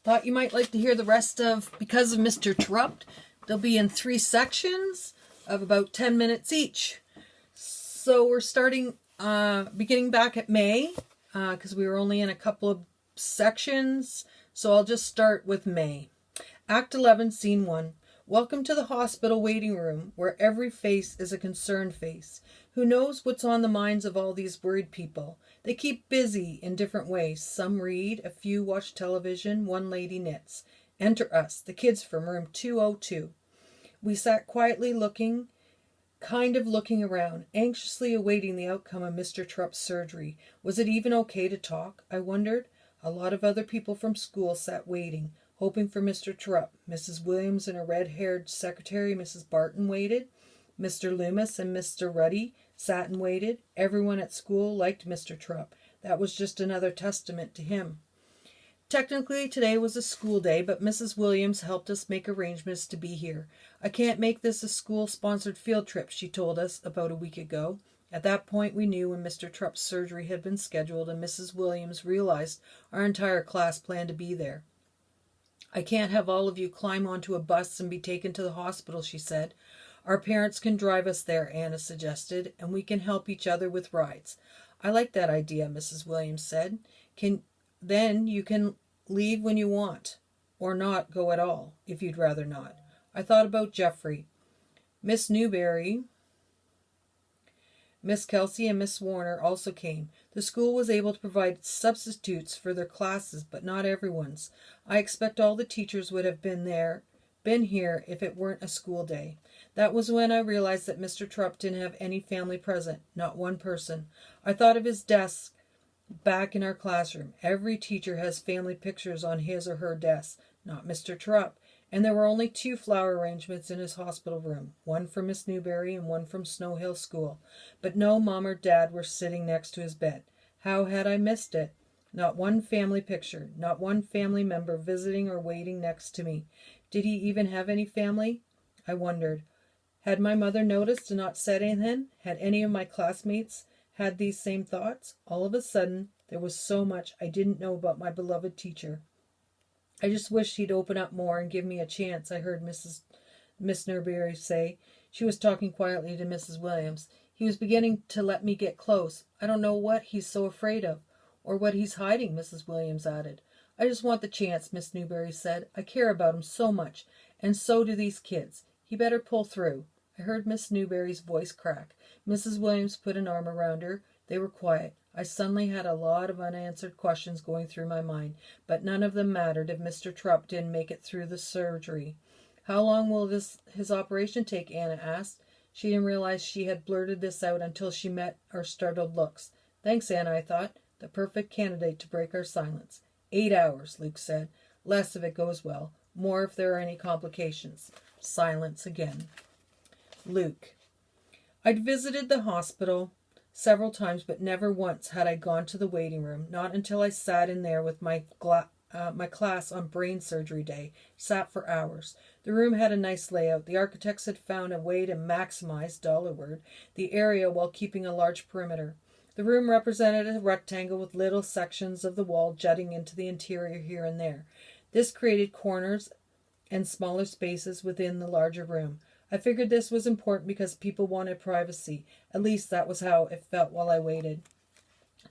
Thought you might like to hear the rest of Because of Mr. Terupt. They'll be in 3 sections of about 10 minutes each. So we're beginning back at May, because we were only in a couple of sections. So I'll just start with May. Act 11, Scene 1. Welcome to the hospital waiting room, where every face is a concerned face. Who knows what's on the minds of all these worried people? They keep busy in different ways. Some read, a few watch television, one lady knits. Enter us, the kids from room 202. We sat quietly looking around, anxiously awaiting the outcome of Mr. Terupt's surgery. Was it even okay to talk? I wondered. A lot of other people from school sat waiting, hoping for Mr. Terupt. Mrs. Williams and her red-haired secretary, Mrs. Barton, waited. Mr. Loomis and Mr. Ruddy sat and waited. Everyone at school liked Mr. Terupt. That was just another testament to him. Technically, today was a school day, but Mrs. Williams helped us make arrangements to be here. I can't make this a school-sponsored field trip, she told us about a week ago. At that point, we knew when Mr. Terupt's surgery had been scheduled, and Mrs. Williams realized our entire class planned to be there. I can't have all of you climb onto a bus and be taken to the hospital, she said. Our parents can drive us there, Anna suggested, and we can help each other with rides. I like that idea, Mrs. Williams said. Then you can leave when you want, or not go at all, if you'd rather not. I thought about Jeffrey. Miss Newberry, Miss Kelsey, and Miss Warner also came. The school was able to provide substitutes for their classes, but not everyone's. I expect all the teachers would have been here if it weren't a school day. That was when I realized that Mr. Terupt didn't have any family present, not one person. I thought of his desk back in our classroom. Every teacher has family pictures on his or her desk, not Mr. Terupt. And there were only 2 flower arrangements in his hospital room, one for Miss Newberry and one from Snow Hill School. But no Mom or Dad were sitting next to his bed. How had I missed it? Not one family picture, not one family member visiting or waiting next to me. Did he even have any family? I wondered. Had my mother noticed and not said anything? Had any of my classmates had these same thoughts? All of a sudden, there was so much I didn't know about my beloved teacher. I just wished he'd open up more and give me a chance, I heard Miss Newberry say. She was talking quietly to Mrs. Williams. He was beginning to let me get close. I don't know what he's so afraid of, or what he's hiding, Mrs. Williams added. I just want the chance, Miss Newberry said. I care about him so much, and so do these kids. He better pull through. I heard Miss Newberry's voice crack. Mrs. Williams put an arm around her. They were quiet. I suddenly had a lot of unanswered questions going through my mind, but none of them mattered if Mr. Terupt didn't make it through the surgery. How long will his operation take? Anna asked. She didn't realize she had blurted this out until she met our startled looks. Thanks, Anna, I thought. The perfect candidate to break our silence. 8 hours, Luke said. Less if it goes well. More if there are any complications. Silence again. Luke. I'd visited the hospital several times, but never once had I gone to the waiting room, not until I sat in there with my class on brain surgery day, sat for hours. The room had a nice layout. The architects had found a way to maximize, dollar word, the area while keeping a large perimeter. The room represented a rectangle with little sections of the wall jutting into the interior here and there. This created corners and smaller spaces within the larger room. I figured this was important because people wanted privacy. At least that was how it felt while I waited.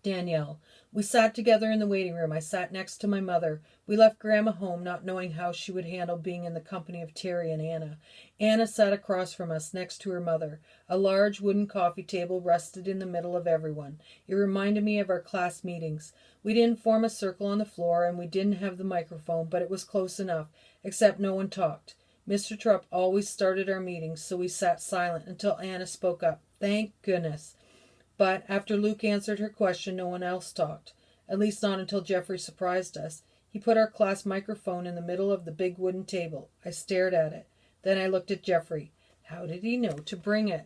Danielle. We sat together in the waiting room. I sat next to my mother. We left Grandma home, not knowing how she would handle being in the company of Terry and Anna. Anna sat across from us, next to her mother. A large wooden coffee table rested in the middle of everyone. It reminded me of our class meetings. We didn't form a circle on the floor, and we didn't have the microphone, but it was close enough, except no one talked. Mr. Terupt always started our meetings, so we sat silent until Anna spoke up. Thank goodness. But after Luke answered her question, no one else talked. At least not until Jeffrey surprised us. He put our class microphone in the middle of the big wooden table. I stared at it. Then I looked at Jeffrey. How did he know to bring it?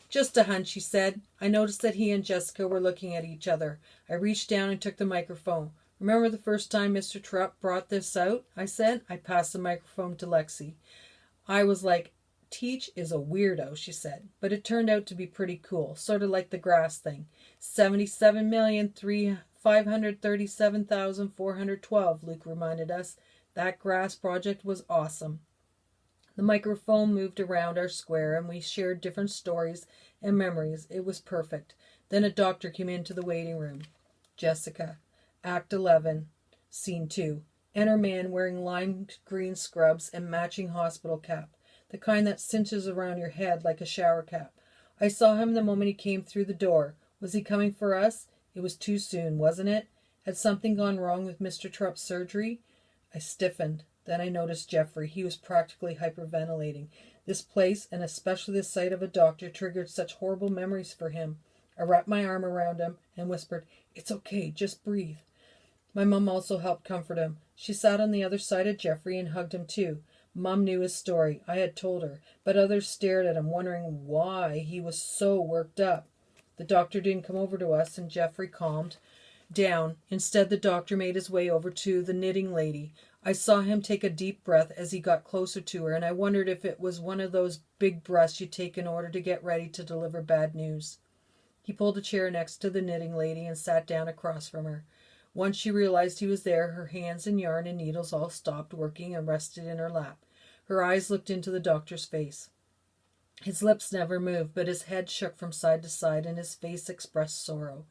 Just a hunch, he said. I noticed that he and Jessica were looking at each other. I reached down and took the microphone. Remember the first time Mr. Terupt brought this out? I said. I passed the microphone to Lexi. I was like, Teach is a weirdo, she said, but it turned out to be pretty cool, sort of like the grass thing. 77,300,000 537,412, Luke reminded us. That grass project was awesome. The microphone moved around our square, and we shared different stories and memories. It was perfect. Then a doctor came into the waiting room. Jessica, Act 11, Scene 2. Enter man wearing lime green scrubs and matching hospital cap, the kind that cinches around your head like a shower cap. I saw him the moment he came through the door. Was he coming for us? It was too soon, wasn't it? Had something gone wrong with Mr. Terupt's surgery? I stiffened. Then I noticed Jeffrey. He was practically hyperventilating. This place, and especially the sight of a doctor, triggered such horrible memories for him. I wrapped my arm around him and whispered, "It's okay, just breathe." My mum also helped comfort him. She sat on the other side of Jeffrey and hugged him too. Mum knew his story. I had told her, but others stared at him, wondering why he was so worked up. The doctor didn't come over to us, and Jeffrey calmed down. Instead, the doctor made his way over to the knitting lady. I saw him take a deep breath as he got closer to her, and I wondered if it was one of those big breaths you take in order to get ready to deliver bad news. He pulled a chair next to the knitting lady and sat down across from her. Once she realized he was there, her hands and yarn and needles all stopped working and rested in her lap. Her eyes looked into the doctor's face. His lips never moved, but his head shook from side to side and his face expressed sorrow.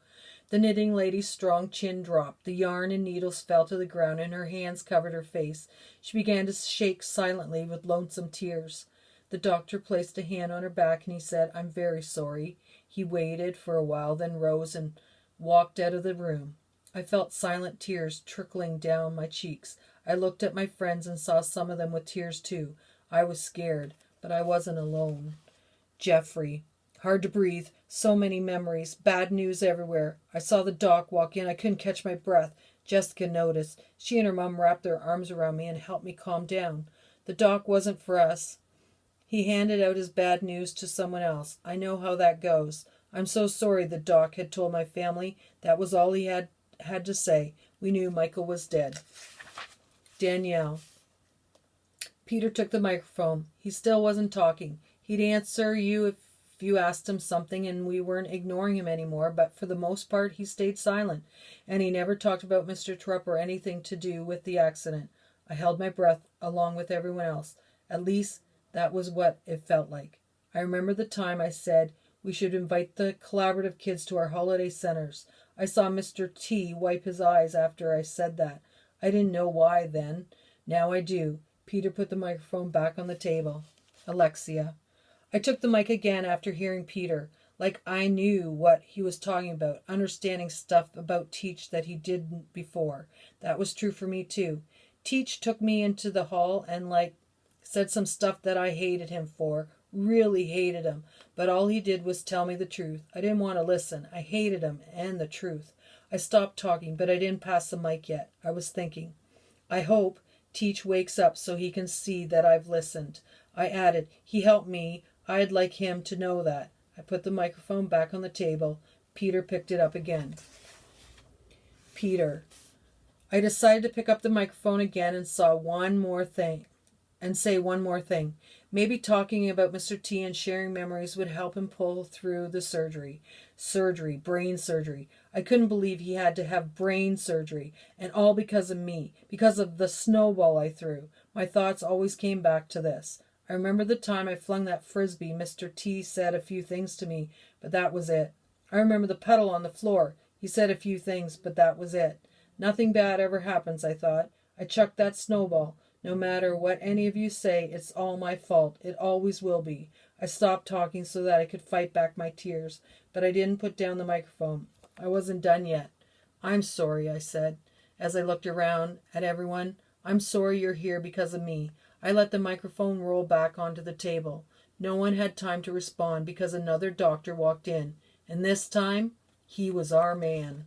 The knitting lady's strong chin dropped. The yarn and needles fell to the ground, and her hands covered her face. She began to shake silently with lonesome tears. The doctor placed a hand on her back, and he said, "I'm very sorry." He waited for a while, then rose and walked out of the room. I felt silent tears trickling down my cheeks. I looked at my friends and saw some of them with tears too. I was scared, but I wasn't alone. Jeffrey. Hard to breathe. So many memories. Bad news everywhere. I saw the doc walk in. I couldn't catch my breath. Jessica noticed. She and her mom wrapped their arms around me and helped me calm down. The doc wasn't for us. He handed out his bad news to someone else. I know how that goes. I'm so sorry, the doc had told my family. That was all he had to say. We knew Michael was dead. Danielle. Peter took the microphone. He still wasn't talking. He'd answer you if you asked him something, and we weren't ignoring him anymore, but for the most part he stayed silent, and he never talked about Mr. Terupt or anything to do with the accident. I held my breath along with everyone else. At least that was what it felt like. I remember the time I said we should invite the collaborative kids to our holiday centers. I saw Mr. T wipe his eyes after I said that. I didn't know why then. Now I do. Peter put the microphone back on the table. Alexia. I took the mic again after hearing Peter, like I knew what he was talking about, understanding stuff about Teach that he didn't before. That was true for me too. Teach took me into the hall and said some stuff that I hated him for, really hated him, but all he did was tell me the truth. I didn't want to listen. I hated him and the truth. I stopped talking, but I didn't pass the mic yet. I was thinking, I hope Teach wakes up so he can see that I've listened. I added, he helped me. I'd like him to know that. I put the microphone back on the table. Peter picked it up again. Peter. I decided to pick up the microphone again and say one more thing. Maybe talking about Mr. T and sharing memories would help him pull through the surgery. Brain surgery. I couldn't believe he had to have brain surgery, and all because of me, because of the snowball I threw. My thoughts always came back to this. I remember the time I flung that frisbee. Mr. T said a few things to me, but that was it. I remember the puddle on the floor. He said a few things, but that was it. Nothing bad ever happens, I thought. I chucked that snowball. No matter what any of you say, it's all my fault. It always will be. I stopped talking so that I could fight back my tears, but I didn't put down the microphone. I wasn't done yet. I'm sorry, I said, as I looked around at everyone. I'm sorry you're here because of me. I let the microphone roll back onto the table. No one had time to respond because another doctor walked in, and this time he was our man.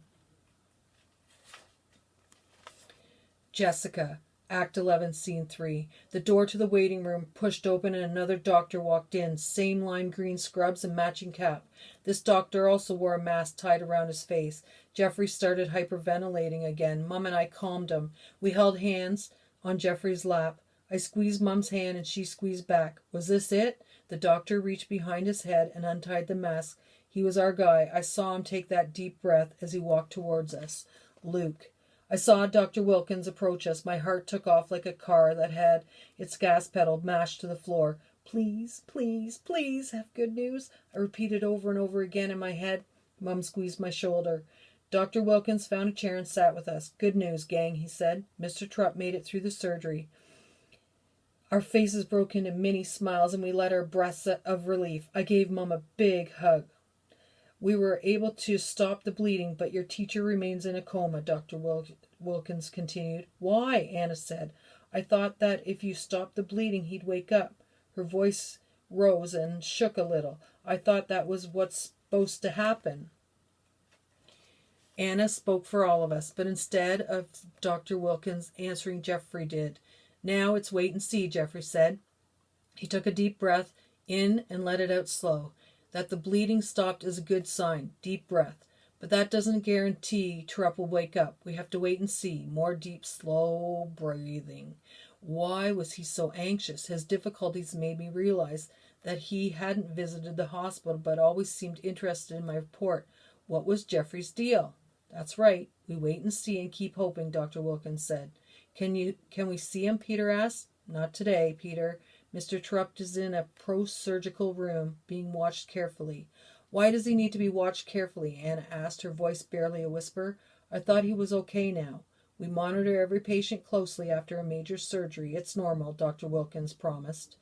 Jessica. Act 11, Scene 3. The door to the waiting room pushed open and another doctor walked in, same lime green scrubs and matching cap. This doctor also wore a mask tied around his face. Jeffrey started hyperventilating again. Mum and I calmed him. We held hands on Jeffrey's lap. I squeezed Mum's hand and she squeezed back. Was this it? The doctor reached behind his head and untied the mask. He was our guy. I saw him take that deep breath as he walked towards us. Luke. I saw Dr. Wilkins approach us. My heart took off like a car that had its gas pedal mashed to the floor. Please, please, please have good news, I repeated over and over again in my head. Mum squeezed my shoulder. Dr. Wilkins found a chair and sat with us. Good news, gang, he said. Mr. Terupt made it through the surgery. Our faces broke into many smiles and we let our breaths of relief. I gave Mum a big hug. We were able to stop the bleeding, but your teacher remains in a coma, Dr. Wilkins continued. Why? Anna said. I thought that if you stopped the bleeding, he'd wake up. Her voice rose and shook a little. I thought that was what's supposed to happen. Anna spoke for all of us, but instead of Dr. Wilkins answering, Jeffrey did. Now it's wait and see, Jeffrey said. He took a deep breath in and let it out slow. That the bleeding stopped is a good sign. Deep breath. But that doesn't guarantee Terupt will wake up. We have to wait and see. More deep, slow breathing. Why was he so anxious? His difficulties made me realize that he hadn't visited the hospital but always seemed interested in my report. What was Jeffrey's deal? That's right. We wait and see and keep hoping, Dr. Wilkins said. Can we see him? Peter asked. Not today, Peter. Mr. Terupt is in a pro-surgical room, being watched carefully. Why does he need to be watched carefully? Anna asked, her voice barely a whisper. I thought he was okay now. We monitor every patient closely after a major surgery. It's normal, Dr. Wilkins promised.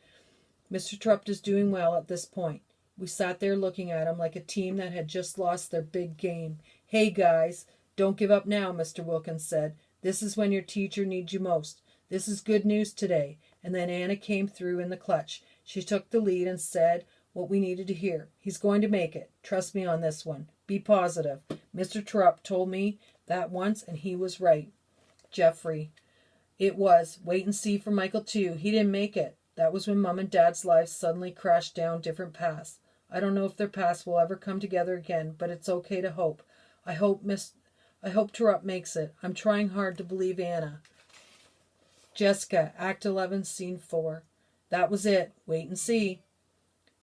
Mr. Terupt is doing well at this point. We sat there looking at him like a team that had just lost their big game. Hey, guys, don't give up now, Mr. Wilkins said. This is when your teacher needs you most. This is good news today. And then Anna came through in the clutch. She took the lead and said what we needed to hear. He's going to make it. Trust me on this one. Be positive. Mr. Terupt told me that once, and he was right. Jeffrey. It was. Wait and see for Michael, too. He didn't make it. That was when Mum and Dad's lives suddenly crashed down different paths. I don't know if their paths will ever come together again, but it's okay to hope. I hope Terupt makes it. I'm trying hard to believe Anna. Jessica, Act 11, Scene 4. That was it. Wait and see.